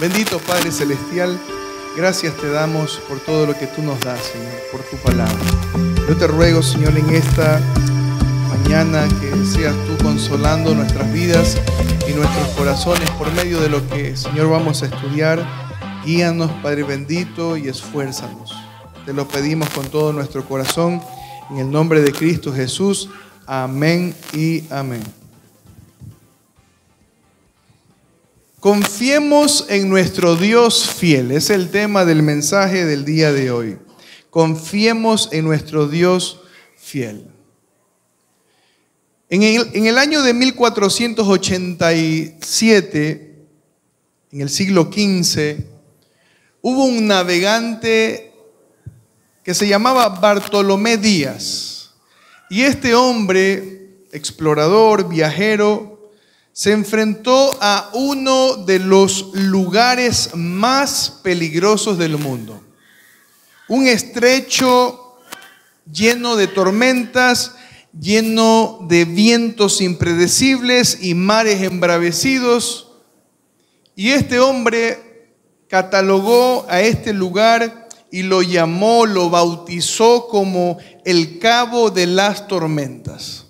Bendito Padre Celestial, gracias te damos por todo lo que tú nos das, Señor, por tu palabra. Yo te ruego, Señor, en esta mañana que seas tú consolando nuestras vidas y nuestros corazones por medio de lo que, Señor, vamos a estudiar. Guíanos, Padre bendito, y esfuérzanos. Te lo pedimos con todo nuestro corazón, en el nombre de Cristo Jesús. Amén y amén. Confiemos en nuestro Dios fiel. Es el tema del mensaje del día de hoy. Confiemos en nuestro Dios fiel. En el año de 1487, en el siglo XV, hubo un navegante que se llamaba Bartolomé Díaz. Y este hombre, explorador, viajero, se enfrentó a uno de los lugares más peligrosos del mundo. Un estrecho lleno de tormentas, lleno de vientos impredecibles y mares embravecidos. Y este hombre catalogó a este lugar y lo llamó, lo bautizó como el Cabo de las Tormentas.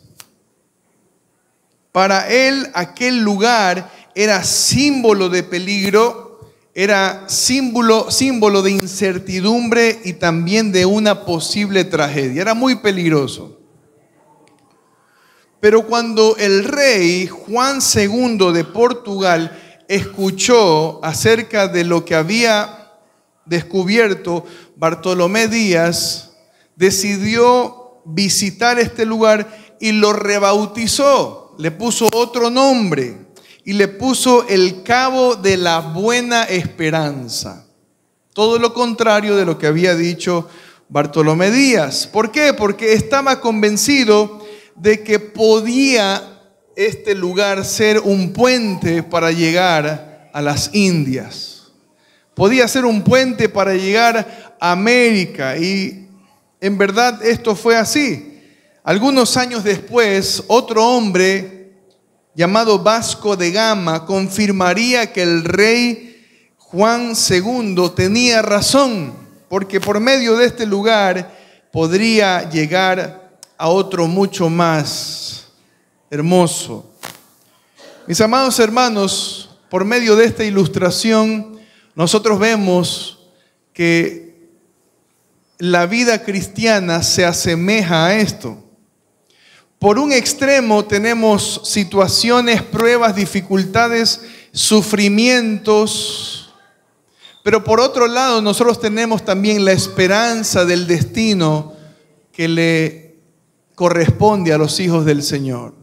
Para él, aquel lugar era símbolo de peligro, era símbolo de incertidumbre y también de una posible tragedia. Era muy peligroso. Pero cuando el rey Juan II de Portugal escuchó acerca de lo que había descubierto Bartolomé Díaz, decidió visitar este lugar y lo rebautizó. Le puso otro nombre y le puso el Cabo de la Buena Esperanza. Todo lo contrario de lo que había dicho Bartolomé Díaz. ¿Por qué? Porque estaba convencido de que podía este lugar ser un puente para llegar a las Indias. Podía ser un puente para llegar a América, y en verdad esto fue así. Algunos años después, otro hombre llamado Vasco de Gama confirmaría que el rey Juan II tenía razón, porque por medio de este lugar podría llegar a otro mucho más hermoso. Mis amados hermanos, por medio de esta ilustración, nosotros vemos que la vida cristiana se asemeja a esto. Por un extremo tenemos situaciones, pruebas, dificultades, sufrimientos, pero por otro lado nosotros tenemos también la esperanza del destino que le corresponde a los hijos del Señor.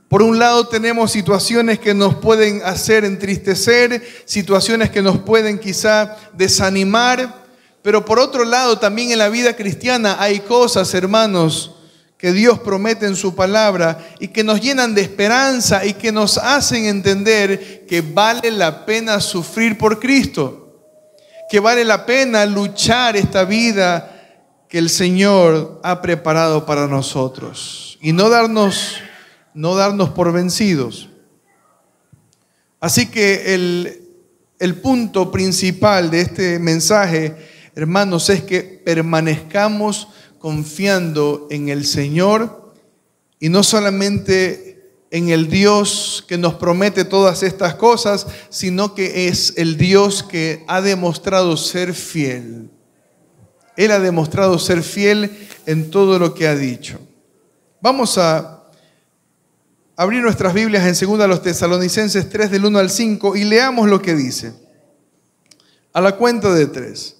Por un lado tenemos situaciones que nos pueden hacer entristecer, situaciones que nos pueden quizá desanimar, pero por otro lado también en la vida cristiana hay cosas, hermanos, que Dios promete en su palabra y que nos llenan de esperanza y que nos hacen entender que vale la pena sufrir por Cristo, que vale la pena luchar esta vida que el Señor ha preparado para nosotros y no darnos por vencidos. Así que el punto principal de este mensaje, hermanos, es que permanezcamos confiando en el Señor y no solamente en el Dios que nos promete todas estas cosas, sino que es el Dios que ha demostrado ser fiel. Él ha demostrado ser fiel en todo lo que ha dicho. Vamos a abrir nuestras Biblias en 2 Tesalonicenses 3 del 1 al 5 y leamos lo que dice. A la cuenta de 3.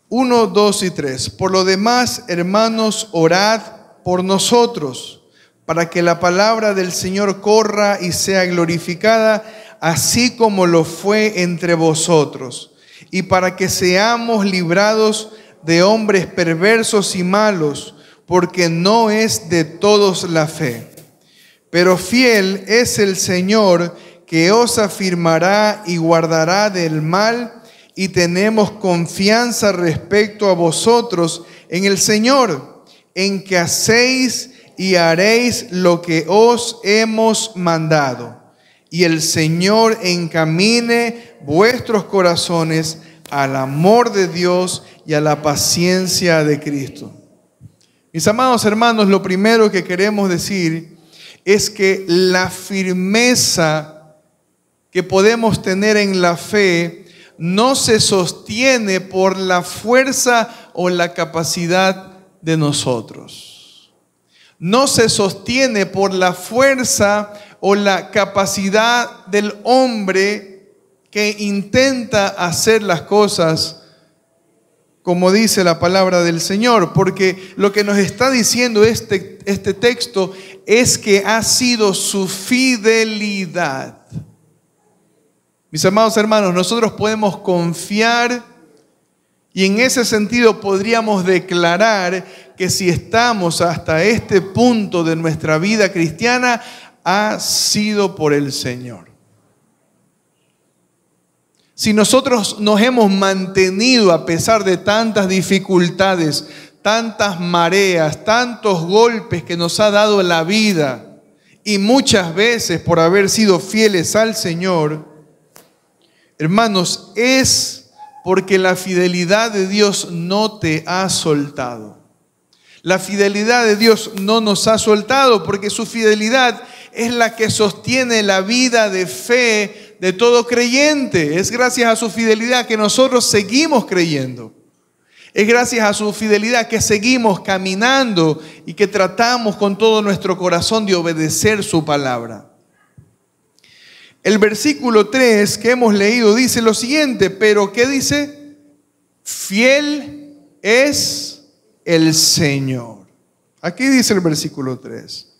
1, 2 y 3. Por lo demás, hermanos, orad por nosotros, para que la palabra del Señor corra y sea glorificada, así como lo fue entre vosotros, y para que seamos librados de hombres perversos y malos, porque no es de todos la fe. Pero fiel es el Señor, que os afirmará y guardará del mal, y tenemos confianza respecto a vosotros en el Señor, en que hacéis y haréis lo que os hemos mandado. y el Señor encamine vuestros corazones al amor de Dios y a la paciencia de Cristo. Mis amados hermanos, lo primero que queremos decir es que la firmeza que podemos tener en la fe no se sostiene por la fuerza o la capacidad de nosotros. No se sostiene por la fuerza o la capacidad del hombre que intenta hacer las cosas como dice la palabra del Señor, porque lo que nos está diciendo este texto es que ha sido su fidelidad. Mis amados hermanos, nosotros podemos confiar y en ese sentido podríamos declarar que si estamos hasta este punto de nuestra vida cristiana, ha sido por el Señor. Si nosotros nos hemos mantenido a pesar de tantas dificultades, tantas mareas, tantos golpes que nos ha dado la vida y muchas veces por haber sido fieles al Señor, hermanos, es porque la fidelidad de Dios no te ha soltado. La fidelidad de Dios no nos ha soltado porque su fidelidad es la que sostiene la vida de fe de todo creyente. Es gracias a su fidelidad que nosotros seguimos creyendo. Es gracias a su fidelidad que seguimos caminando y que tratamos con todo nuestro corazón de obedecer su palabra. El versículo 3 que hemos leído dice lo siguiente, pero ¿qué dice? Fiel es el Señor. Aquí dice el versículo 3.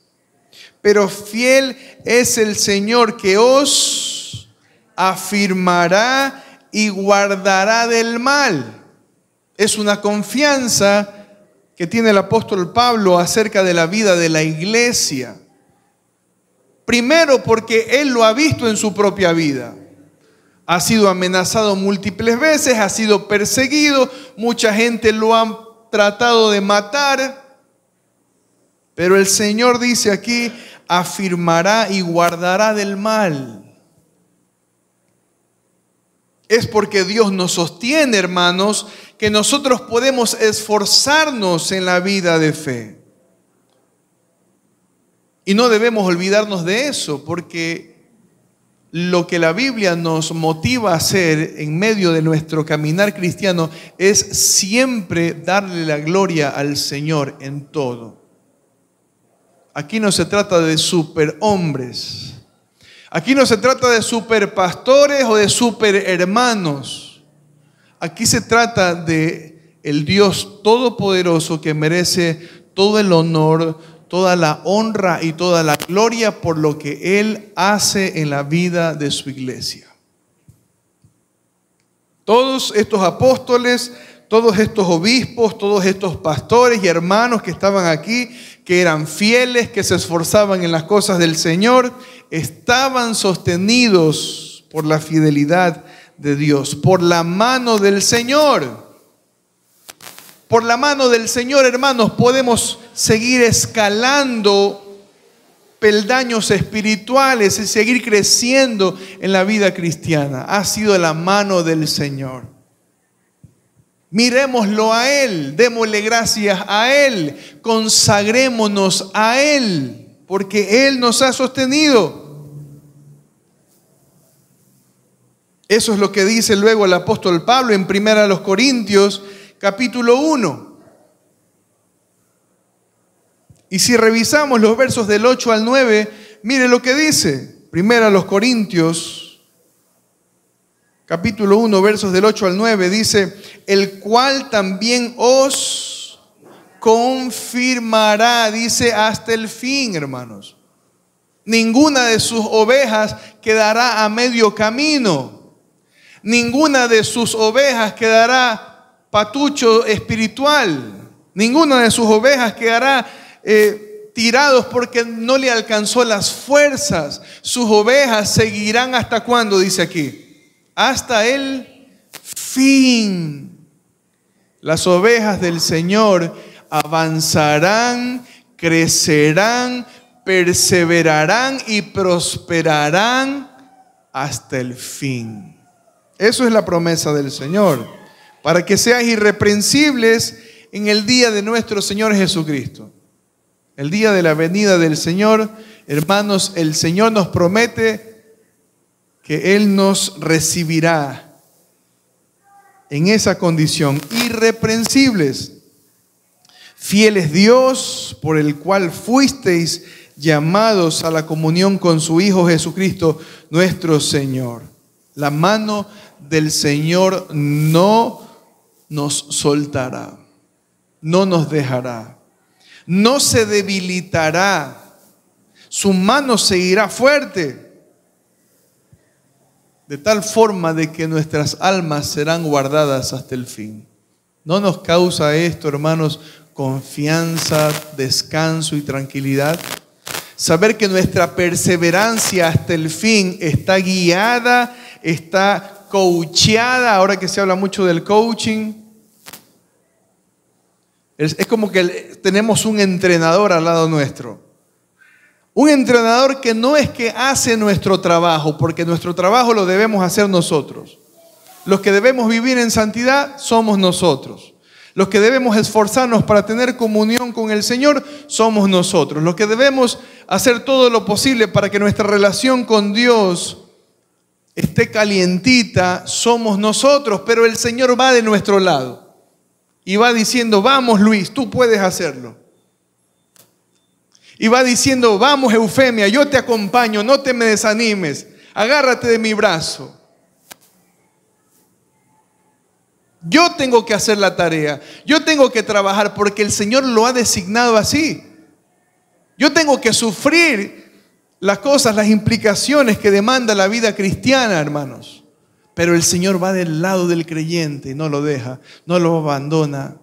Pero fiel es el Señor que os afirmará y guardará del mal. Es una confianza que tiene el apóstol Pablo acerca de la vida de la iglesia. Primero porque él lo ha visto en su propia vida. Ha sido amenazado múltiples veces, ha sido perseguido, mucha gente lo ha tratado de matar. Pero el Señor dice aquí, afirmará y guardará del mal. Es porque Dios nos sostiene, hermanos, que nosotros podemos esforzarnos en la vida de fe. Y no debemos olvidarnos de eso, porque lo que la Biblia nos motiva a hacer en medio de nuestro caminar cristiano es siempre darle la gloria al Señor en todo. Aquí no se trata de superhombres. Aquí no se trata de superpastores o de superhermanos. Aquí se trata de el Dios todopoderoso que merece todo el honor, toda la honra y toda la gloria por lo que Él hace en la vida de su iglesia. Todos estos apóstoles, todos estos obispos, todos estos pastores y hermanos que estaban aquí, que eran fieles, que se esforzaban en las cosas del Señor, estaban sostenidos por la fidelidad de Dios, por la mano del Señor. Por la mano del Señor, hermanos, podemos seguir escalando peldaños espirituales y seguir creciendo en la vida cristiana. Ha sido la mano del Señor. Miremoslo a Él, démosle gracias a Él, consagrémonos a Él, porque Él nos ha sostenido. Eso es lo que dice luego el apóstol Pablo en 1 Corintios, capítulo 1. Y si revisamos los versos del 8 al 9, mire lo que dice. 1 Corintios, capítulo 1, versos del 8 al 9, dice, el cual también os confirmará, dice, hasta el fin, hermanos. Ninguna de sus ovejas quedará a medio camino. Ninguna de sus ovejas quedará patucho espiritual. Ninguna de sus ovejas quedará tirados porque no le alcanzó las fuerzas. Sus ovejas seguirán hasta ¿cuándo? Dice aquí. Hasta el fin. Las ovejas del Señor avanzarán, crecerán, perseverarán y prosperarán hasta el fin. Eso es la promesa del Señor, para que seáis irreprensibles en el día de nuestro Señor Jesucristo. El día de la venida del Señor, hermanos, el Señor nos promete que Él nos recibirá en esa condición, irreprensibles. Fiel es Dios, por el cual fuisteis llamados a la comunión con su Hijo Jesucristo, nuestro Señor. La mano del Señor no nos soltará, no nos dejará, no se debilitará, su mano seguirá fuerte, de tal forma de que nuestras almas serán guardadas hasta el fin. ¿No nos causa esto, hermanos, confianza, descanso y tranquilidad? Saber que nuestra perseverancia hasta el fin está guiada, está coacheada, ahora que se habla mucho del coaching. Es como que tenemos un entrenador al lado nuestro. Un entrenador que no es que hace nuestro trabajo, porque nuestro trabajo lo debemos hacer nosotros. Los que debemos vivir en santidad somos nosotros. Los que debemos esforzarnos para tener comunión con el Señor somos nosotros. Los que debemos hacer todo lo posible para que nuestra relación con Dios esté calientita somos nosotros, pero el Señor va de nuestro lado y va diciendo: vamos, Luis, tú puedes hacerlo. Y va diciendo: vamos, Eufemia, yo te acompaño, no te me desanimes, agárrate de mi brazo. Yo tengo que hacer la tarea, yo tengo que trabajar porque el Señor lo ha designado así. Yo tengo que sufrir las cosas, las implicaciones que demanda la vida cristiana, hermanos. Pero el Señor va del lado del creyente y no lo deja, no lo abandona.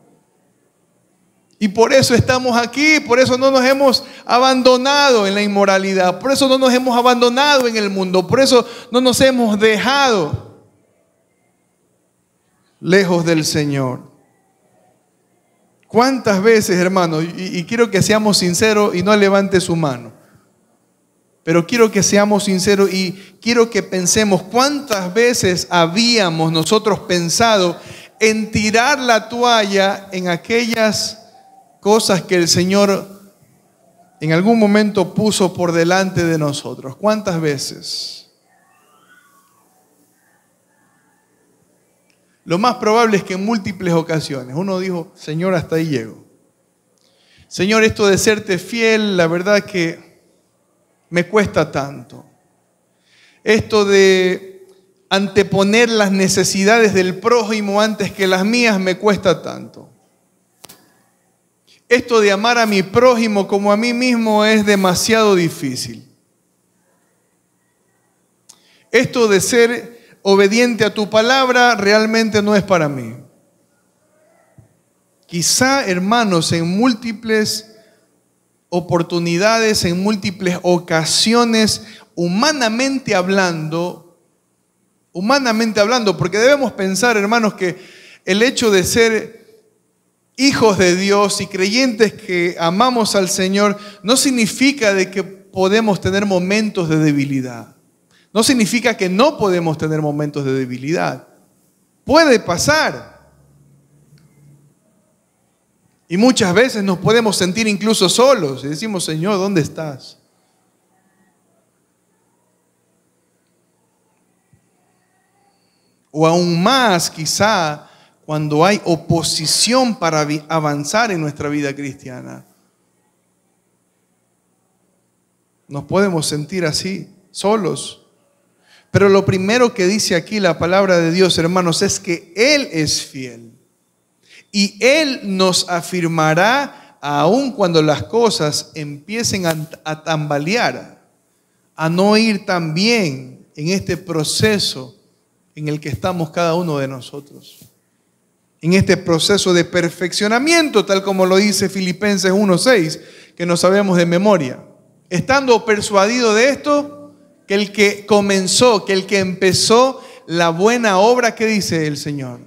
Y por eso estamos aquí, por eso no nos hemos abandonado en la inmoralidad, por eso no nos hemos abandonado en el mundo, por eso no nos hemos dejado lejos del Señor. ¿Cuántas veces, hermanos? Y quiero que seamos sinceros y no levante su mano. Pero quiero que seamos sinceros y quiero que pensemos cuántas veces habíamos nosotros pensado en tirar la toalla en aquellas cosas que el Señor en algún momento puso por delante de nosotros. ¿Cuántas veces? Lo más probable es que en múltiples ocasiones uno dijo: Señor, hasta ahí llego. Señor, esto de serte fiel, la verdad que me cuesta tanto. Esto de anteponer las necesidades del prójimo antes que las mías me cuesta tanto. Esto de amar a mi prójimo como a mí mismo es demasiado difícil. Esto de ser obediente a tu palabra realmente no es para mí. Quizá, hermanos, en múltiples oportunidades, en múltiples ocasiones, humanamente hablando, porque debemos pensar, hermanos, que el hecho de ser hijos de Dios y creyentes que amamos al Señor no significa de que podemos tener momentos de debilidad. No significa que no podemos tener momentos de debilidad. Puede pasar. Y muchas veces nos podemos sentir incluso solos y decimos: Señor, ¿dónde estás? O aún más, quizá, cuando hay oposición para avanzar en nuestra vida cristiana. Nos podemos sentir así, solos. Pero lo primero que dice aquí la palabra de Dios, hermanos, es que Él es fiel. Y Él nos afirmará aun cuando las cosas empiecen a tambalear, a no ir tan bien en este proceso en el que estamos cada uno de nosotros. En este proceso de perfeccionamiento, tal como lo dice Filipenses 1:6, que no sabemos de memoria. Estando persuadido de esto, que el que comenzó, que el que empezó la buena obra, ¿qué dice el Señor?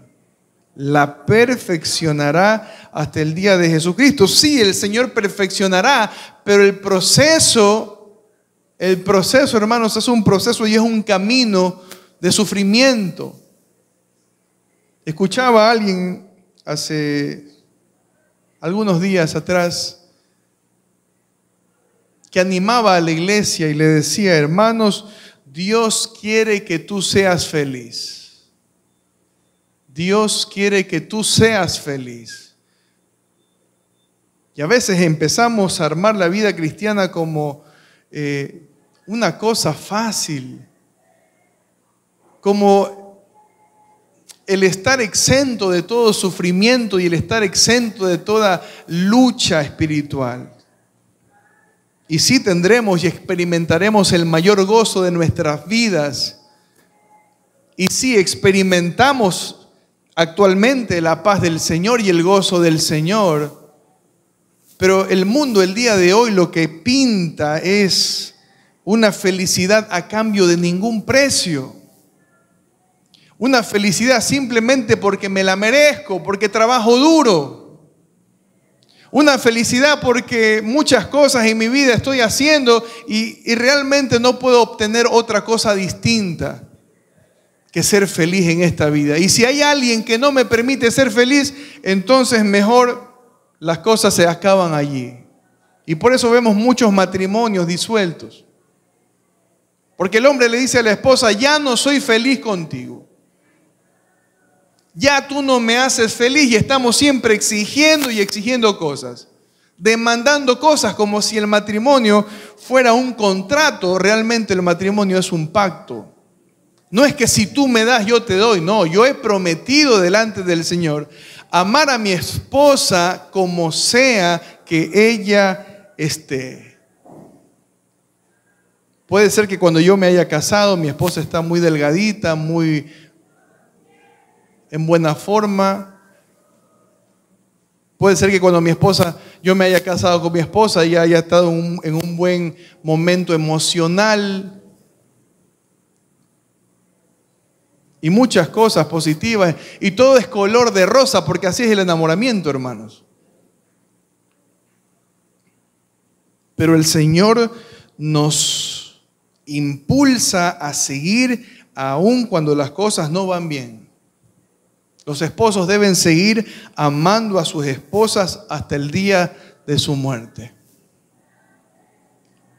la perfeccionará hasta el día de Jesucristo. Sí, el Señor perfeccionará, pero el proceso, hermanos, es un proceso y es un camino de sufrimiento. Escuchaba a alguien hace algunos días atrás que animaba a la iglesia y le decía: hermanos, Dios quiere que tú seas feliz. Dios quiere que tú seas feliz. Y a veces empezamos a armar la vida cristiana como una cosa fácil, como el estar exento de todo sufrimiento y el estar exento de toda lucha espiritual. Y sí tendremos y experimentaremos el mayor gozo de nuestras vidas. Y sí experimentamos actualmente la paz del Señor y el gozo del Señor. Pero el mundo el día de hoy lo que pinta es una felicidad a cambio de ningún precio. Una felicidad simplemente porque me la merezco, porque trabajo duro. Una felicidad porque muchas cosas en mi vida estoy haciendo y realmente no puedo obtener otra cosa distinta que ser feliz en esta vida. Y si hay alguien que no me permite ser feliz, entonces mejor las cosas se acaban allí. Y por eso vemos muchos matrimonios disueltos. Porque el hombre le dice a la esposa: ya no soy feliz contigo. Ya tú no me haces feliz, y estamos siempre exigiendo y exigiendo cosas, demandando cosas como si el matrimonio fuera un contrato. Realmente el matrimonio es un pacto. No es que si tú me das yo te doy, no, yo he prometido delante del Señor amar a mi esposa como sea que ella esté. Puede ser que cuando yo me haya casado mi esposa está muy delgadita, muy en buena forma. Puede ser que cuando yo me haya casado con mi esposa, ella haya estado en un buen momento emocional y muchas cosas positivas, y todo es color de rosa, porque así es el enamoramiento, hermanos. Pero el Señor nos impulsa a seguir aun cuando las cosas no van bien. Los esposos deben seguir amando a sus esposas hasta el día de su muerte.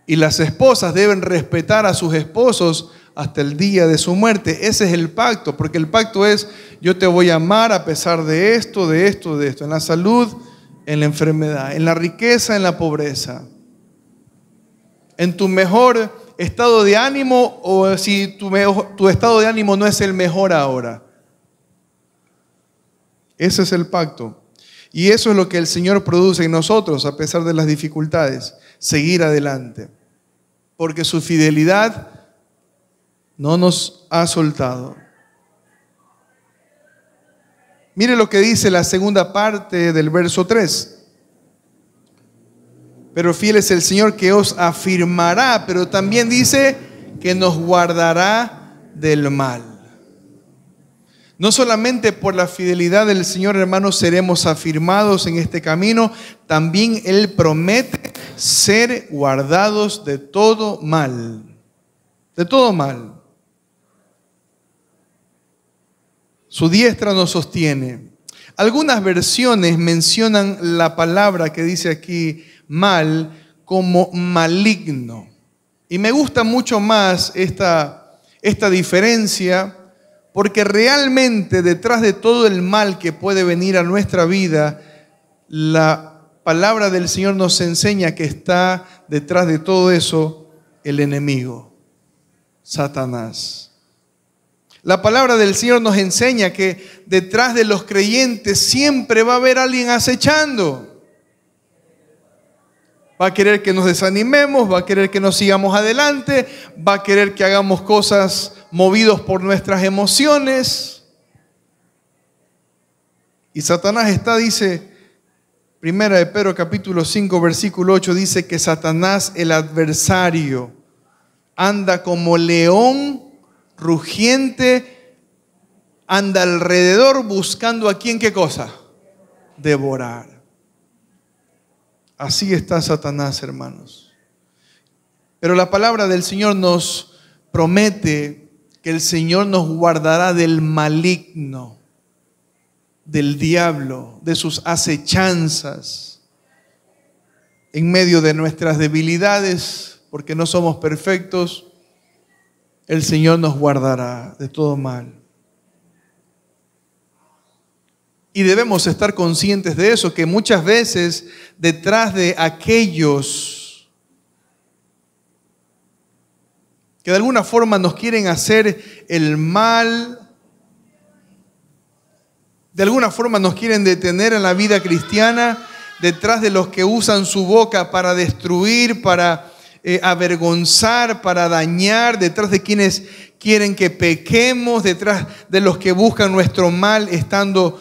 Y las esposas deben respetar a sus esposos hasta el día de su muerte. Ese es el pacto, porque el pacto es: yo te voy a amar a pesar de esto, de esto, de esto, en la salud, en la enfermedad, en la riqueza, en la pobreza, en tu mejor estado de ánimo o si tu estado de ánimo no es el mejor ahora. Ese es el pacto. Y eso es lo que el Señor produce en nosotros a pesar de las dificultades. Seguir adelante. Porque su fidelidad no nos ha soltado. Mire lo que dice la segunda parte del verso 3. Pero fiel es el Señor que os afirmará, pero también dice que nos guardará del mal. No solamente por la fidelidad del Señor, hermanos, seremos afirmados en este camino, también Él promete ser guardados de todo mal. De todo mal. Su diestra nos sostiene. Algunas versiones mencionan la palabra que dice aquí mal como maligno. Y me gusta mucho más esta diferencia, porque realmente detrás de todo el mal que puede venir a nuestra vida, la palabra del Señor nos enseña que está detrás de todo eso el enemigo, Satanás. La palabra del Señor nos enseña que detrás de los creyentes siempre va a haber alguien acechando. Va a querer que nos desanimemos, va a querer que nos sigamos adelante, va a querer que hagamos cosas movidos por nuestras emociones. Y Satanás dice, 1 de Pedro capítulo 5 versículo 8, dice que Satanás, el adversario, anda como león rugiente anda alrededor buscando a quién, ¿qué cosa? Devorar. Así está Satanás, hermanos. Pero la palabra del Señor nos promete que el Señor nos guardará del maligno, del diablo, de sus acechanzas, en medio de nuestras debilidades, porque no somos perfectos. El Señor nos guardará de todo mal. Y debemos estar conscientes de eso, que muchas veces detrás de aquellos que de alguna forma nos quieren hacer el mal, de alguna forma nos quieren detener en la vida cristiana, detrás de los que usan su boca para destruir, para avergonzar, para dañar, detrás de quienes quieren que pequemos, detrás de los que buscan nuestro mal, estando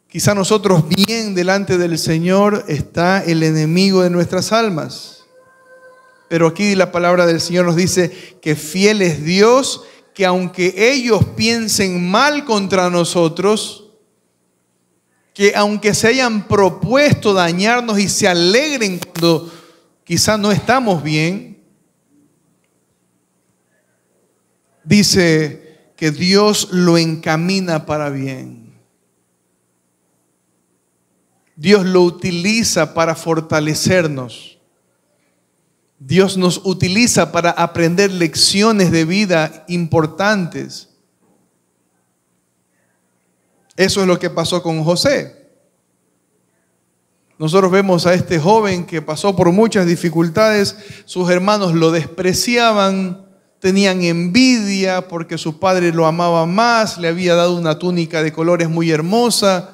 quizá nosotros bien delante del Señor, está el enemigo de nuestras almas. Pero aquí la palabra del Señor nos dice que fiel es Dios, que aunque ellos piensen mal contra nosotros, que aunque se hayan propuesto dañarnos y se alegren cuando quizá no estamos bien, dice que Dios lo encamina para bien. Dios lo utiliza para fortalecernos. Dios nos utiliza para aprender lecciones de vida importantes. Eso es lo que pasó con José. Nosotros vemos a este joven que pasó por muchas dificultades. Sus hermanos lo despreciaban, tenían envidia porque su padre lo amaba más, le había dado una túnica de colores muy hermosa.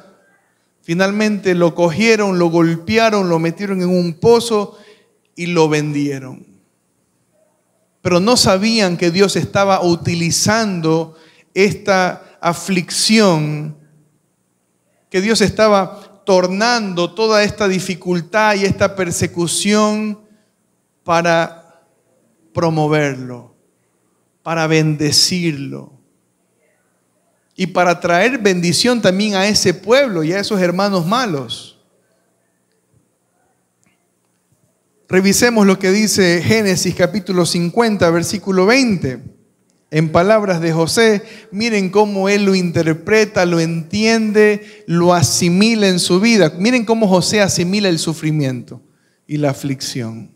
Finalmente lo cogieron, lo golpearon, lo metieron en un pozo y lo vendieron. Pero no sabían que Dios estaba utilizando esta aflicción, que Dios estaba tornando toda esta dificultad y esta persecución para promoverlo, para bendecirlo y para traer bendición también a ese pueblo y a esos hermanos malos. Revisemos lo que dice Génesis capítulo 50, versículo 20. En palabras de José, miren cómo él lo interpreta, lo entiende, lo asimila en su vida. Miren cómo José asimila el sufrimiento y la aflicción.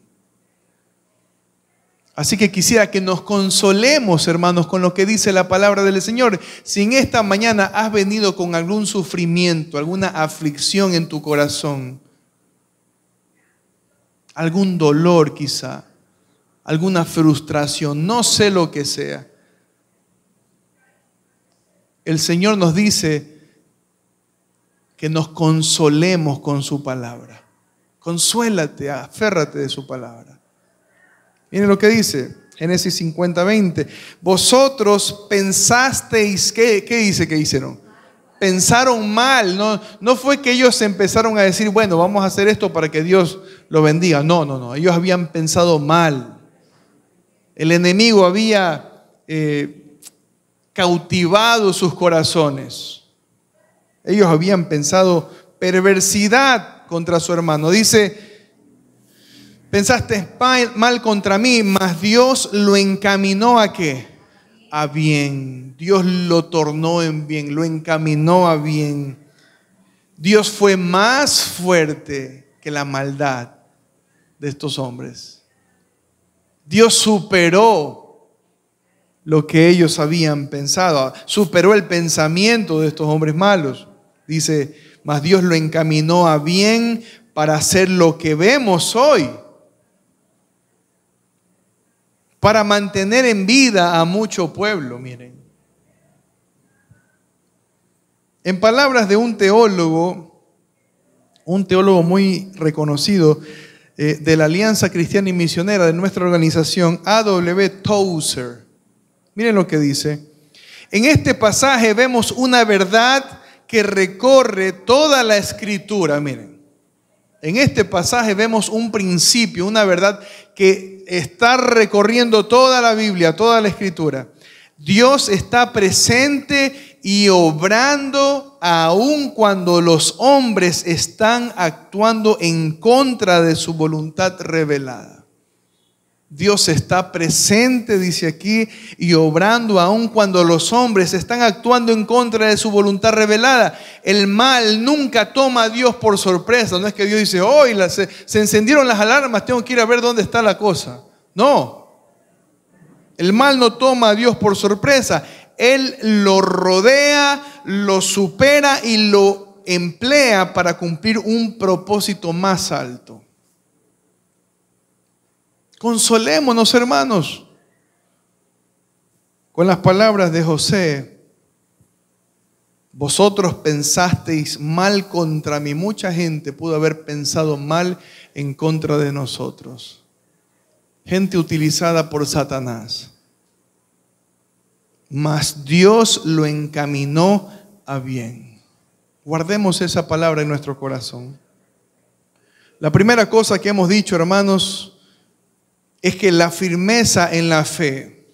Así que quisiera que nos consolemos, hermanos, con lo que dice la palabra del Señor. Si en esta mañana has venido con algún sufrimiento, alguna aflicción en tu corazón, algún dolor quizá, alguna frustración, no sé lo que sea, el Señor nos dice que nos consolemos con su palabra. Consuélate, aférrate de su palabra. Miren lo que dice Génesis 50, 20. Vosotros pensasteis, ¿qué dice que hicieron? Pensaron mal. No fue que ellos empezaron a decir, bueno, vamos a hacer esto para que Dios lo bendiga. No. Ellos habían pensado mal. El enemigo había cautivado sus corazones. Ellos habían pensado perversidad contra su hermano. Dice, pensaste mal contra mí, mas Dios lo encaminó ¿a qué? A bien. Dios lo tornó en bien, lo encaminó a bien. Dios fue más fuerte que la maldad de estos hombres. Dios superó lo que ellos habían pensado, superó el pensamiento de estos hombres malos. Dice, mas Dios lo encaminó a bien para hacer lo que vemos hoy, para mantener en vida a mucho pueblo. Miren, en palabras de un teólogo muy reconocido de la Alianza Cristiana y Misionera de nuestra organización, A.W. Tozer, miren lo que dice. En este pasaje vemos una verdad que recorre toda la Escritura. Miren, en este pasaje vemos un principio, una verdad que está recorriendo toda la Biblia, toda la Escritura. Dios está presente y obrando aun cuando los hombres están actuando en contra de su voluntad revelada. Dios está presente, dice aquí, y obrando aun cuando los hombres están actuando en contra de su voluntad revelada. El mal nunca toma a Dios por sorpresa. No es que Dios dice, hoy se encendieron las alarmas, tengo que ir a ver dónde está la cosa. No. El mal no toma a Dios por sorpresa. Él lo rodea, lo supera y lo emplea para cumplir un propósito más alto. Consolémonos, hermanos, con las palabras de José. Vosotros pensasteis mal contra mí. Mucha gente pudo haber pensado mal en contra de nosotros. Gente utilizada por Satanás. Mas Dios lo encaminó a bien. Guardemos esa palabra en nuestro corazón. La primera cosa que hemos dicho, hermanos, es que la firmeza en la fe,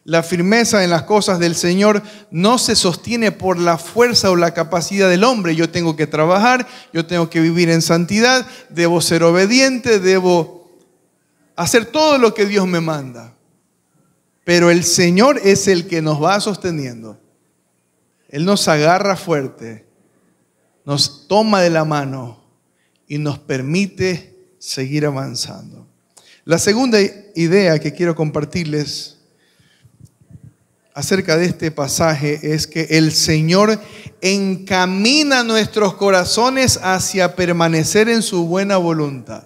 la firmeza en las cosas del Señor no se sostiene por la fuerza o la capacidad del hombre. Yo tengo que trabajar, yo tengo que vivir en santidad, debo ser obediente, debo hacer todo lo que Dios me manda. Pero el Señor es el que nos va sosteniendo. Él nos agarra fuerte, nos toma de la mano y nos permite seguir avanzando. La segunda idea que quiero compartirles acerca de este pasaje es que el Señor encamina nuestros corazones hacia permanecer en su buena voluntad.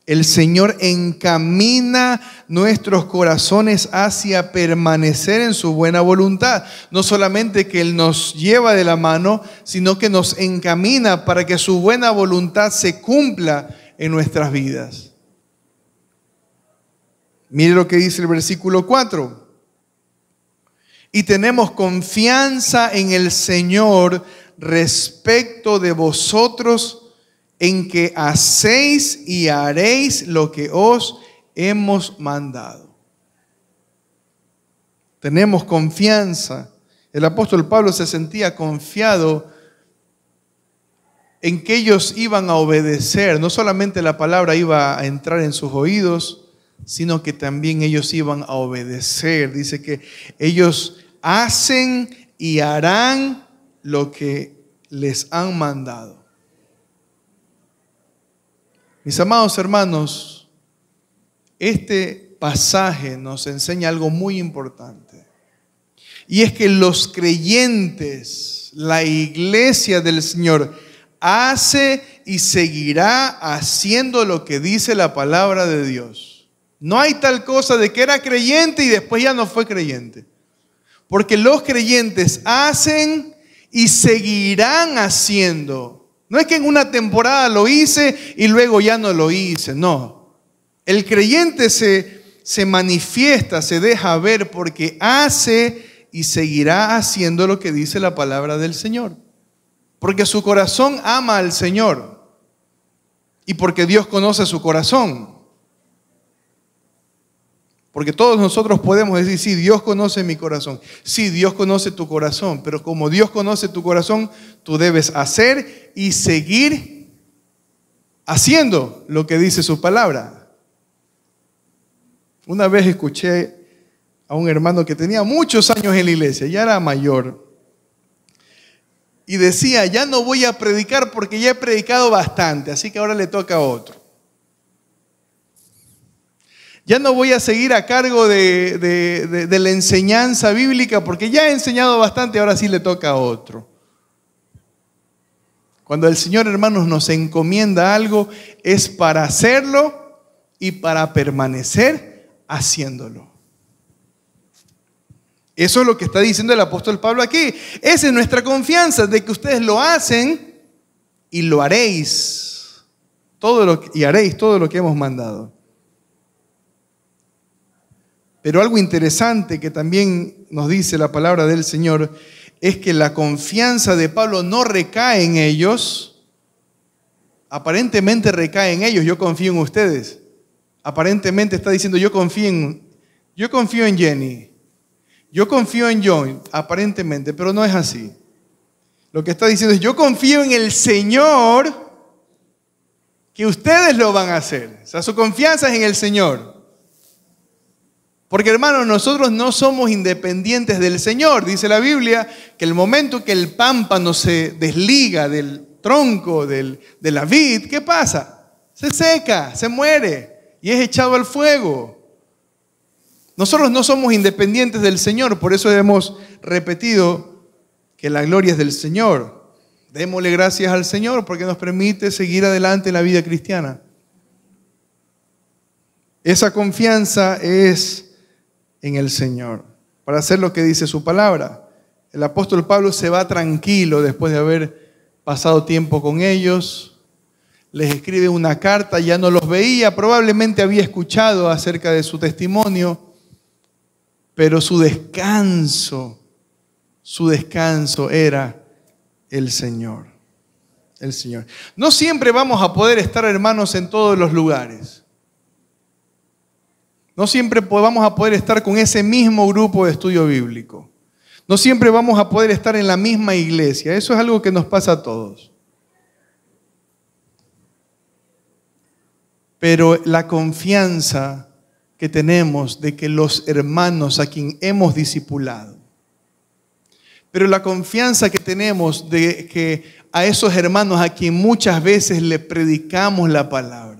El Señor encamina nuestros corazones hacia permanecer en su buena voluntad. No solamente que Él nos lleva de la mano, sino que nos encamina para que su buena voluntad se cumpla en nuestras vidas. Mire lo que dice el versículo 4. Y tenemos confianza en el Señor respecto de vosotros, en que hacéis y haréis lo que os hemos mandado. Tenemos confianza. El apóstol Pablo se sentía confiado en que ellos iban a obedecer. No solamente la palabra iba a entrar en sus oídos, sino que también ellos iban a obedecer. Dice que ellos hacen y harán lo que les han mandado. Mis amados hermanos, este pasaje nos enseña algo muy importante. Y es que los creyentes, la iglesia del Señor, hace y seguirá haciendo lo que dice la palabra de Dios. No hay tal cosa de que era creyente y después ya no fue creyente. Porque los creyentes hacen y seguirán haciendo. No es que en una temporada lo hice y luego ya no lo hice. No. El creyente se manifiesta, se deja ver porque hace y seguirá haciendo lo que dice la palabra del Señor. Porque su corazón ama al Señor. Y porque Dios conoce su corazón. Porque todos nosotros podemos decir, sí, Dios conoce mi corazón. Sí, Dios conoce tu corazón. Pero como Dios conoce tu corazón, tú debes hacer y seguir haciendo lo que dice su palabra. Una vez escuché a un hermano que tenía muchos años en la iglesia, ya era mayor. Y decía, ya no voy a predicar porque ya he predicado bastante, así que ahora le toca a otro. Ya no voy a seguir a cargo de la enseñanza bíblica porque ya he enseñado bastante, ahora sí le toca a otro. Cuando el Señor, hermanos, nos encomienda algo, es para hacerlo y para permanecer haciéndolo. Eso es lo que está diciendo el apóstol Pablo aquí. Esa es nuestra confianza de que ustedes lo hacen y lo haréis. Haréis todo lo que hemos mandado. Pero algo interesante que también nos dice la palabra del Señor es que la confianza de Pablo no recae en ellos. Aparentemente recae en ellos. Yo confío en ustedes. Aparentemente está diciendo yo confío yo confío en Jenny, yo confío en John, aparentemente, pero no es así. Lo que está diciendo es, yo confío en el Señor, que ustedes lo van a hacer. O sea, su confianza es en el Señor. Porque, hermanos, nosotros no somos independientes del Señor. Dice la Biblia que el momento que el pámpano se desliga del tronco de la vid, ¿qué pasa? Se seca, se muere y es echado al fuego. Nosotros no somos independientes del Señor, por eso hemos repetido que la gloria es del Señor. Démosle gracias al Señor porque nos permite seguir adelante en la vida cristiana. Esa confianza es en el Señor, para hacer lo que dice su palabra. El apóstol Pablo se va tranquilo después de haber pasado tiempo con ellos. Les escribe una carta, ya no los veía, probablemente había escuchado acerca de su testimonio, pero su descanso era el Señor. El Señor. No siempre vamos a poder estar, hermanos, en todos los lugares. No siempre vamos a poder estar con ese mismo grupo de estudio bíblico. No siempre vamos a poder estar en la misma iglesia. Eso es algo que nos pasa a todos. Pero la confianza que tenemos de que los hermanos a quien hemos discipulado, pero la confianza que tenemos de que a esos hermanos a quien muchas veces le predicamos la palabra,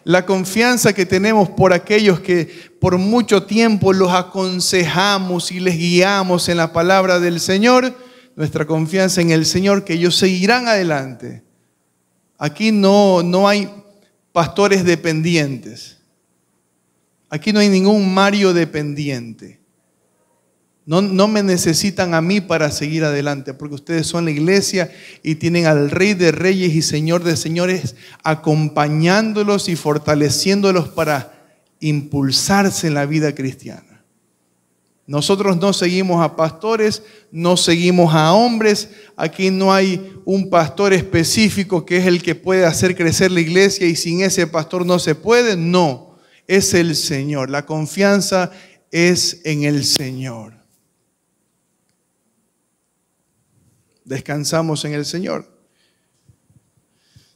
la confianza que tenemos por aquellos que por mucho tiempo los aconsejamos y les guiamos en la palabra del Señor, nuestra confianza en el Señor, que ellos seguirán adelante. Aquí no hay pastores dependientes. Aquí no hay ningún Mario dependiente. No me necesitan a mí para seguir adelante, porque ustedes son la iglesia y tienen al Rey de Reyes y Señor de Señores acompañándolos y fortaleciéndolos para impulsarse en la vida cristiana. Nosotros no seguimos a pastores, no seguimos a hombres. Aquí no hay un pastor específico que es el que puede hacer crecer la iglesia y sin ese pastor no se puede. No, es el Señor. La confianza es en el Señor. Descansamos en el Señor.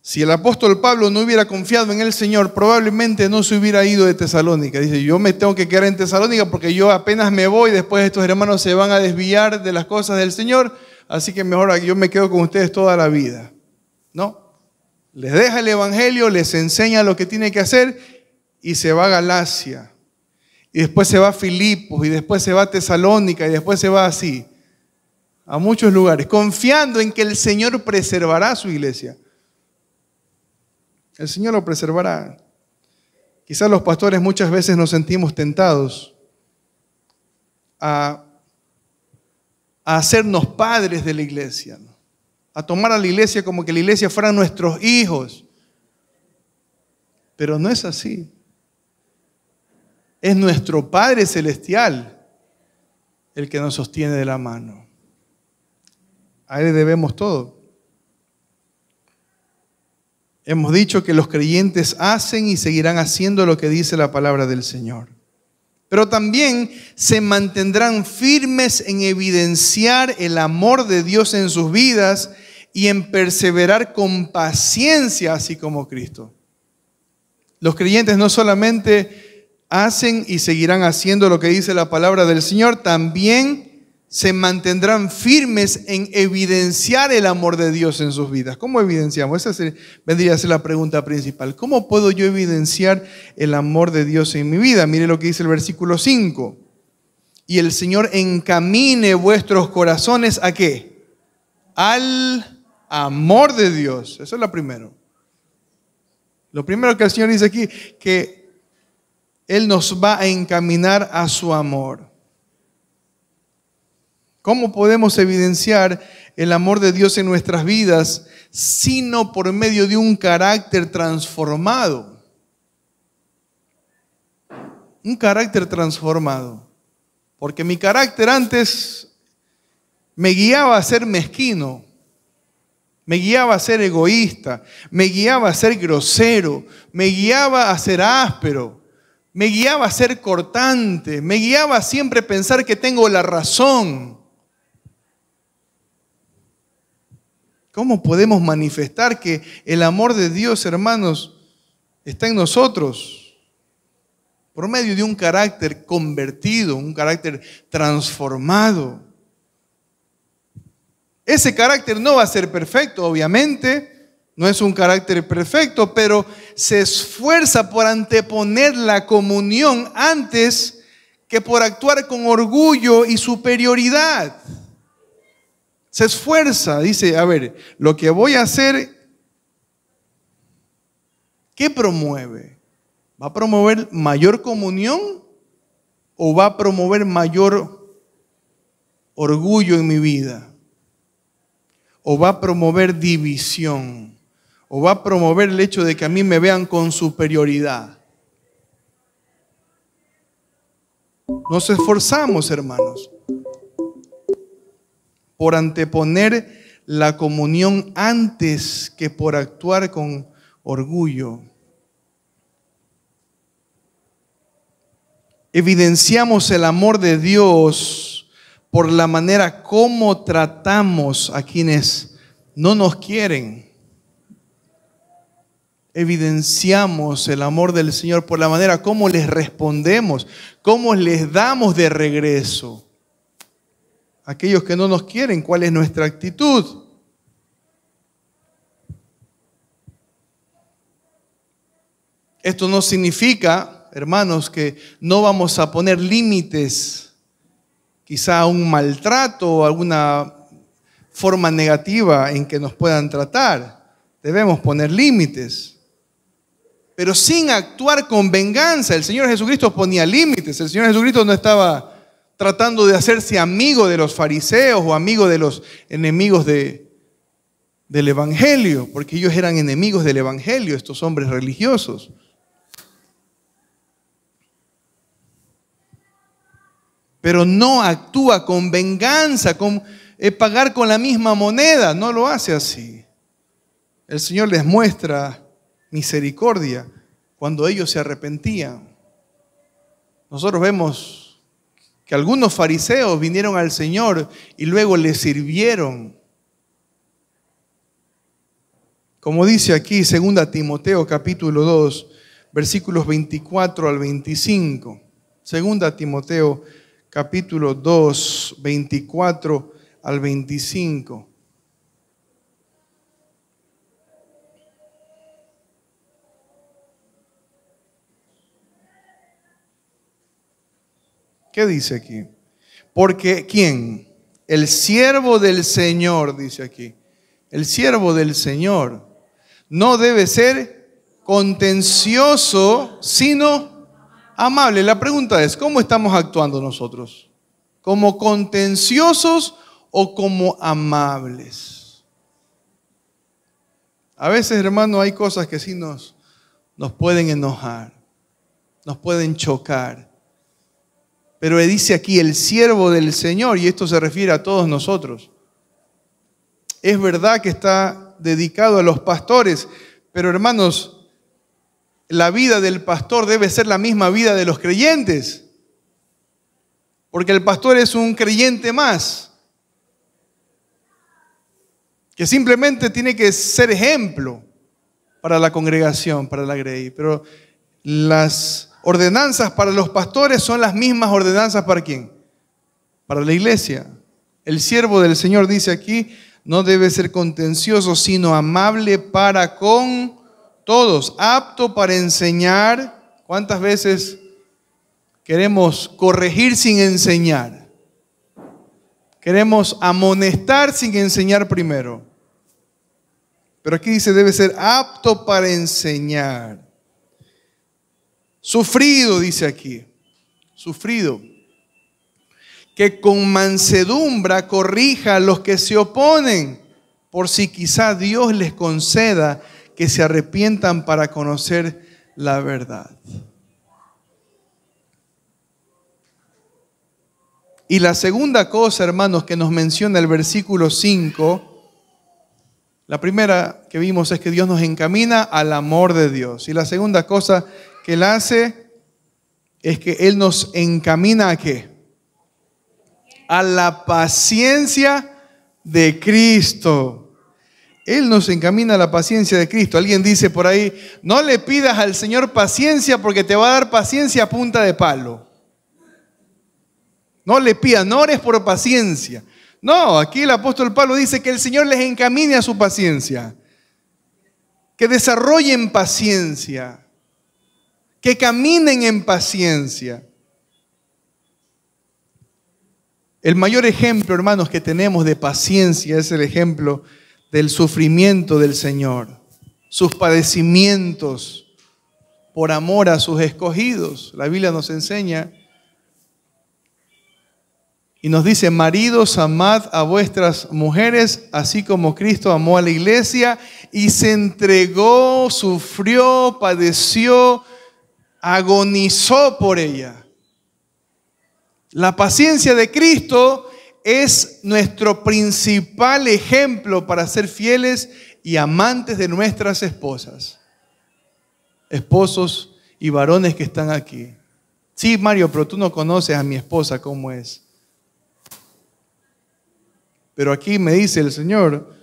Si el apóstol Pablo no hubiera confiado en el Señor, probablemente no se hubiera ido de Tesalónica. Dice, yo me tengo que quedar en Tesalónica porque yo apenas me voy, después estos hermanos se van a desviar de las cosas del Señor, así que mejor yo me quedo con ustedes toda la vida. No, les deja el evangelio, les enseña lo que tiene que hacer y se va a Galacia. Y después se va a Filipos y después se va a Tesalónica y después se va así a muchos lugares, confiando en que el Señor preservará a su iglesia. El Señor lo preservará. Quizás los pastores muchas veces nos sentimos tentados a hacernos padres de la iglesia, ¿no? A tomar a la iglesia como que la iglesia fueran nuestros hijos. Pero no es así. Es nuestro Padre Celestial el que nos sostiene de la mano. A Él le debemos todo. Hemos dicho que los creyentes hacen y seguirán haciendo lo que dice la palabra del Señor. Pero también se mantendrán firmes en evidenciar el amor de Dios en sus vidas y en perseverar con paciencia, así como Cristo. Los creyentes no solamente hacen y seguirán haciendo lo que dice la palabra del Señor, también se mantendrán firmes en evidenciar el amor de Dios en sus vidas. ¿Cómo evidenciamos? Esa vendría a ser la pregunta principal. ¿Cómo puedo yo evidenciar el amor de Dios en mi vida? Mire lo que dice el versículo 5. Y el Señor encamine vuestros corazones ¿a qué? Al amor de Dios. Eso es lo primero. Lo primero que el Señor dice aquí, que Él nos va a encaminar a su amor. ¿Cómo podemos evidenciar el amor de Dios en nuestras vidas sino por medio de un carácter transformado? Un carácter transformado. Porque mi carácter antes me guiaba a ser mezquino, me guiaba a ser egoísta, me guiaba a ser grosero, me guiaba a ser áspero. me guiaba a ser cortante, me guiaba a siempre pensar que tengo la razón. ¿Cómo podemos manifestar que el amor de Dios, hermanos, está en nosotros? Por medio de un carácter convertido, un carácter transformado. Ese carácter no va a ser perfecto, obviamente. No es un carácter perfecto, pero se esfuerza por anteponer la comunión antes que por actuar con orgullo y superioridad. Se esfuerza, dice, a ver, lo que voy a hacer, ¿qué promueve? ¿Va a promover mayor comunión o va a promover mayor orgullo en mi vida? ¿O va a promover división? ¿O va a promover el hecho de que a mí me vean con superioridad? Nos esforzamos, hermanos, por anteponer la comunión antes que por actuar con orgullo. Evidenciamos el amor de Dios por la manera como tratamos a quienes no nos quieren. Evidenciamos el amor del Señor por la manera como les respondemos, cómo les damos de regreso. Aquellos que no nos quieren, ¿cuál es nuestra actitud? Esto no significa, hermanos, que no vamos a poner límites, quizá a un maltrato o alguna forma negativa en que nos puedan tratar. Debemos poner límites, pero sin actuar con venganza. El Señor Jesucristo ponía límites. El Señor Jesucristo no estaba tratando de hacerse amigo de los fariseos o amigo de los enemigos del Evangelio, porque ellos eran enemigos del Evangelio, estos hombres religiosos. Pero no actúa con venganza, con pagar con la misma moneda, no lo hace así. El Señor les muestra misericordia cuando ellos se arrepentían. Nosotros vemos que algunos fariseos vinieron al Señor y luego le sirvieron. Como dice aquí 2 Timoteo capítulo 2, versículos 24 al 25. 2 Timoteo capítulo 2, 24 al 25. ¿Qué dice aquí? Porque ¿quién? El siervo del Señor, dice aquí. El siervo del Señor no debe ser contencioso, sino amable. La pregunta es, ¿cómo estamos actuando nosotros? ¿Como contenciosos o como amables? A veces, hermano, hay cosas que sí nos pueden enojar, nos pueden chocar. Pero le dice aquí el siervo del Señor, y esto se refiere a todos nosotros. Es verdad que está dedicado a los pastores, pero hermanos, la vida del pastor debe ser la misma vida de los creyentes. Porque el pastor es un creyente más, que simplemente tiene que ser ejemplo para la congregación, para la grey. Pero las ordenanzas para los pastores son las mismas ordenanzas para ¿quién? Para la iglesia. El siervo del Señor dice aquí, no debe ser contencioso, sino amable para con todos, apto para enseñar. ¿Cuántas veces queremos corregir sin enseñar? Queremos amonestar sin enseñar primero. Pero aquí dice, debe ser apto para enseñar. Sufrido, dice aquí, sufrido, que con mansedumbre corrija a los que se oponen, por si quizá Dios les conceda que se arrepientan para conocer la verdad. Y la segunda cosa, hermanos, que nos menciona el versículo 5, la primera que vimos es que Dios nos encamina al amor de Dios. Y la segunda cosa que Él hace es que Él nos encamina ¿a qué? A la paciencia de Cristo. Él nos encamina a la paciencia de Cristo. Alguien dice por ahí, no le pidas al Señor paciencia porque te va a dar paciencia a punta de palo. No le pidas, no ores por paciencia. No, aquí el apóstol Pablo dice que el Señor les encamine a su paciencia. Que desarrollen paciencia. Que caminen en paciencia. El mayor ejemplo, hermanos, que tenemos de paciencia es el ejemplo del sufrimiento del Señor, sus padecimientos por amor a sus escogidos. La Biblia nos enseña y nos dice, maridos, amad a vuestras mujeres, así como Cristo amó a la iglesia y se entregó, sufrió, padeció, agonizó por ella. La paciencia de Cristo es nuestro principal ejemplo para ser fieles y amantes de nuestras esposas. Esposos y varones que están aquí. Sí, Mario, pero tú no conoces a mi esposa cómo es. Pero aquí me dice el Señor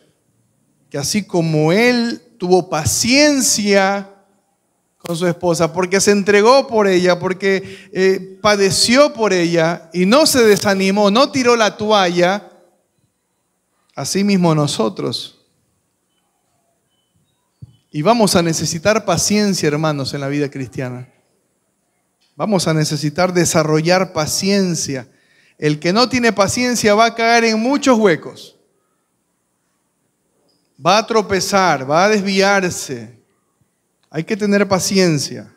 que así como Él tuvo paciencia con su esposa, porque se entregó por ella, porque padeció por ella y no se desanimó, no tiró la toalla, así mismo nosotros. Y vamos a necesitar paciencia, hermanos, en la vida cristiana. Vamos a necesitar desarrollar paciencia. El que no tiene paciencia va a caer en muchos huecos. Va a tropezar, va a desviarse. Hay que tener paciencia.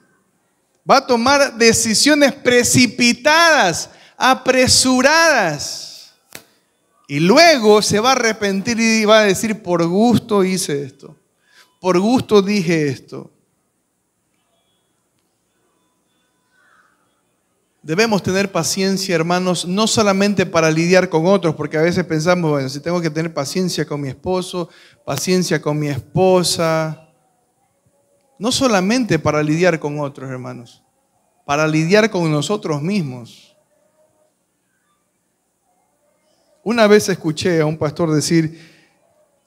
Va a tomar decisiones precipitadas, apresuradas. Y luego se va a arrepentir y va a decir, por gusto hice esto. Por gusto dije esto. Debemos tener paciencia, hermanos, no solamente para lidiar con otros, porque a veces pensamos, bueno, si tengo que tener paciencia con mi esposo, paciencia con mi esposa. No solamente para lidiar con otros, hermanos, para lidiar con nosotros mismos. Una vez escuché a un pastor decir,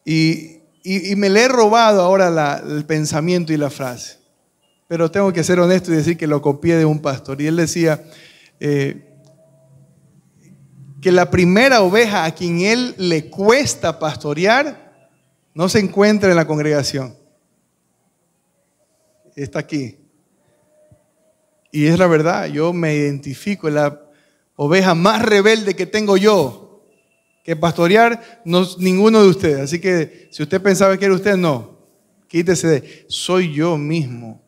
y me le he robado ahora el pensamiento y la frase, pero tengo que ser honesto y decir que lo copié de un pastor. Y él decía que la primera oveja a quien él le cuesta pastorear no se encuentra en la congregación. Está aquí. Y es la verdad, yo me identifico, la oveja más rebelde que tengo yo, que pastorear, no ninguno de ustedes. Así que si usted pensaba que era usted, no, quítese de, soy yo mismo.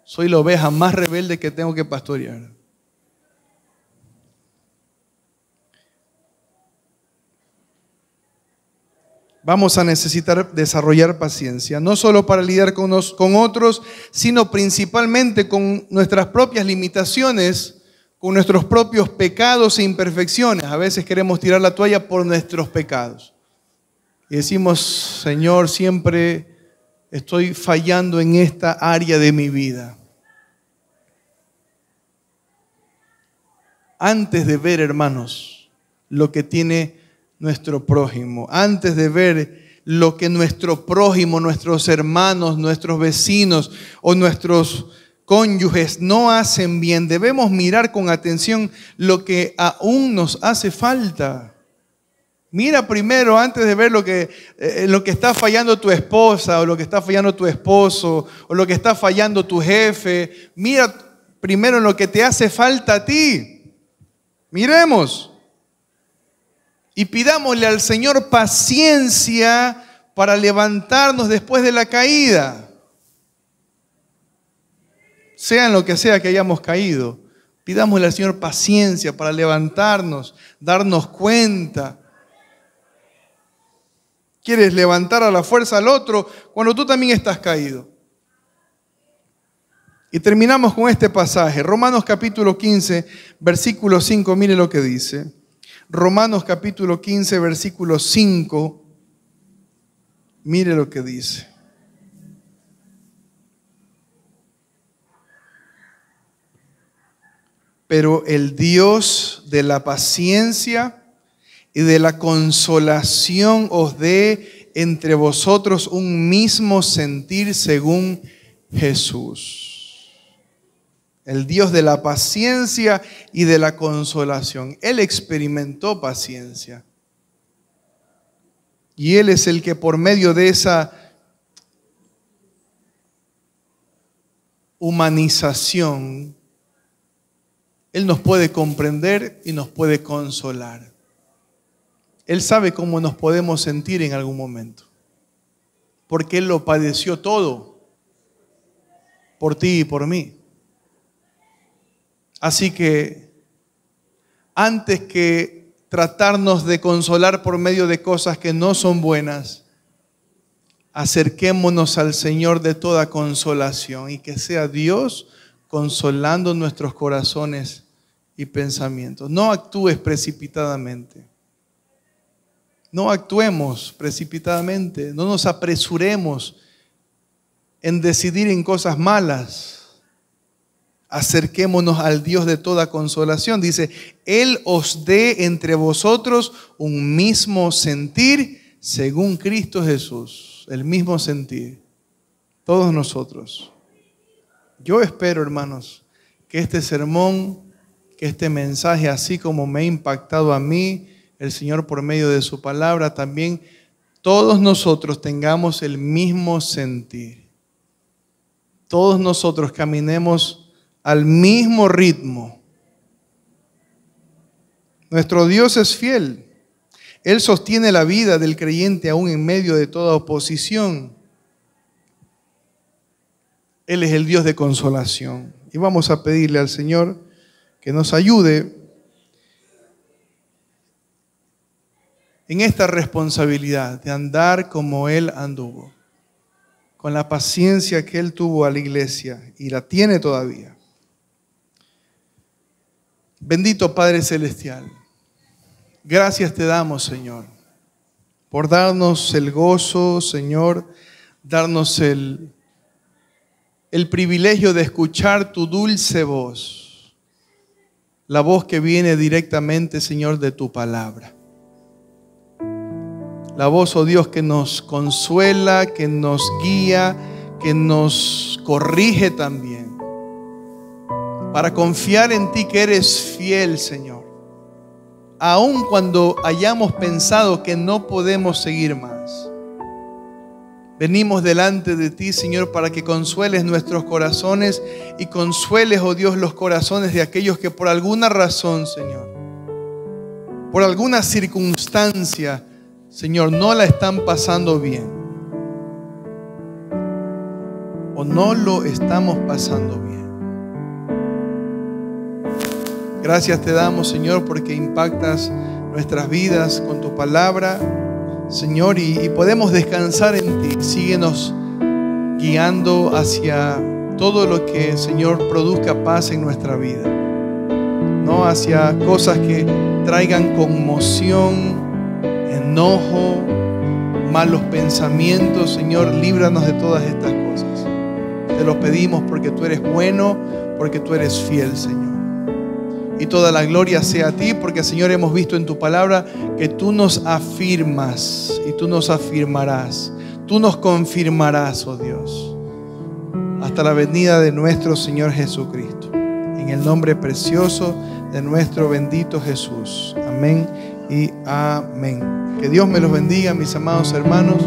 Soy la oveja más rebelde que tengo que pastorear. Vamos a necesitar desarrollar paciencia, no solo para lidiar con otros, sino principalmente con nuestras propias limitaciones, con nuestros propios pecados e imperfecciones. A veces queremos tirar la toalla por nuestros pecados. Y decimos, Señor, siempre estoy fallando en esta área de mi vida. Antes de ver, hermanos, lo que tiene nuestro prójimo, antes de ver lo que nuestro prójimo, nuestros hermanos, nuestros vecinos o nuestros cónyuges no hacen bien, debemos mirar con atención lo que aún nos hace falta. Mira primero, antes de ver lo que está fallando tu esposa o lo que está fallando tu esposo o lo que está fallando tu jefe, mira primero en lo que te hace falta a ti. Miremos. Y pidámosle al Señor paciencia para levantarnos después de la caída. Sea en lo que sea que hayamos caído, pidámosle al Señor paciencia para levantarnos, darnos cuenta. ¿Quieres levantar a la fuerza al otro cuando tú también estás caído? Y terminamos con este pasaje, Romanos capítulo 15, versículo 5, mire lo que dice. Romanos capítulo 15, versículo 5, mire lo que dice. pero el Dios de la paciencia y de la consolación os dé entre vosotros un mismo sentir según Jesús. El Dios de la paciencia y de la consolación. Él experimentó paciencia. Y Él es el que por medio de esa humanización, Él nos puede comprender y nos puede consolar. Él sabe cómo nos podemos sentir en algún momento, porque Él lo padeció todo, por ti y por mí. Así que, antes que tratarnos de consolar por medio de cosas que no son buenas, acerquémonos al Señor de toda consolación y que sea Dios consolando nuestros corazones y pensamientos. No actúes precipitadamente. No actuemos precipitadamente. No nos apresuremos en decidir en cosas malas. Acerquémonos al Dios de toda consolación. Dice, Él os dé entre vosotros un mismo sentir según Cristo Jesús. El mismo sentir. Todos nosotros. Yo espero, hermanos, que este sermón, que este mensaje, así como me ha impactado a mí, el Señor por medio de su palabra, también todos nosotros tengamos el mismo sentir. Todos nosotros caminemos al mismo ritmo. Nuestro Dios es fiel. Él sostiene la vida del creyente aún en medio de toda oposición. Él es el Dios de consolación. Y vamos a pedirle al Señor que nos ayude en esta responsabilidad de andar como Él anduvo, con la paciencia que Él tuvo a la iglesia y la tiene todavía. Bendito Padre Celestial, gracias te damos, Señor, por darnos el gozo, Señor, darnos el privilegio de escuchar tu dulce voz, la voz que viene directamente, Señor, de tu palabra. La voz, oh Dios, que nos consuela, que nos guía, que nos corrige también. Para confiar en ti que eres fiel, Señor. Aun cuando hayamos pensado que no podemos seguir más. Venimos delante de ti, Señor, para que consueles nuestros corazones y consueles, oh Dios, los corazones de aquellos que por alguna razón, Señor, por alguna circunstancia, Señor, no la están pasando bien. O no lo estamos pasando bien. Gracias te damos, Señor, porque impactas nuestras vidas con tu palabra, Señor, y podemos descansar en ti. Síguenos guiando hacia todo lo que, Señor, produzca paz en nuestra vida. No hacia cosas que traigan conmoción, enojo, malos pensamientos. Señor, líbranos de todas estas cosas. Te lo pedimos porque tú eres bueno, porque tú eres fiel, Señor. Y toda la gloria sea a ti, porque, Señor, hemos visto en tu palabra que tú nos afirmas y tú nos afirmarás. Tú nos confirmarás, oh Dios, hasta la venida de nuestro Señor Jesucristo. En el nombre precioso de nuestro bendito Jesús. Amén y amén. Que Dios me los bendiga, mis amados hermanos.